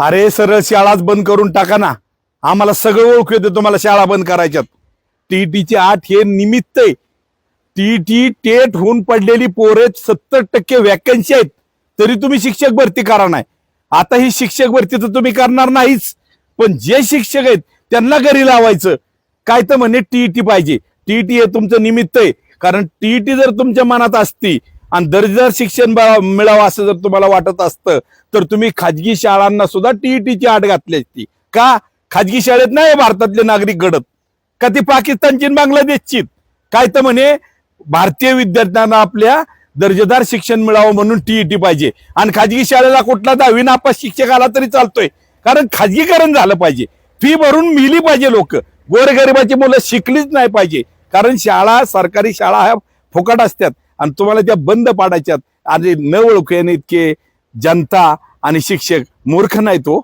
अरे सरळ शाळाच बंद करून टाका ना. आम्हाला सगळं ओळखू येतं तुम्हाला शाळा बंद करायच्यात. टीईटीची 8 हे निमित्त आहे. टीईटी टेट होऊन पडलेली पोरे 70% वॅकन्सी आहेत, तरी तुम्ही शिक्षक भरती करा नाही. आता ही शिक्षक भरती तर तुम्ही करणार नाहीच, पण जे शिक्षक आहेत त्यांना घरी लावायचं. काय तर म्हणे टीईटी पाहिजे. टीईटी हे तुमचं निमित्त आहे, कारण टीईटी जर तुमच्या मनात असती आणि दर्जेदार शिक्षण मिळावं असं जर तुम्हाला वाटत असतं तर तुम्ही खाजगी शाळांना सुद्धा टीईटीची आट घातली असती. का? खाजगी शाळेत नाही भारतातले नागरिक घडत का? ती पाकिस्तानची बांगलादेशची. काय तर म्हणे भारतीय विद्यार्थ्यांना आपल्या दर्जेदार शिक्षण मिळावं म्हणून टीईटी पाहिजे, आणि खाजगी शाळेला कुठला 10वी नापास शिक्षक आला तरी चालतोय, कारण खाजगीकरण झालं पाहिजे. फी भरून मिली पाहिजे. लोक गोरगरिबाची मुलं शिकलीच नाही पाहिजे, कारण शाळा सरकारी शाळा ह्या फुकट असतात आणि तुम्हाला त्या बंद पाडायच्यात. आणि न ओळखू इतके जनता आणि शिक्षक मूर्ख नाही तो.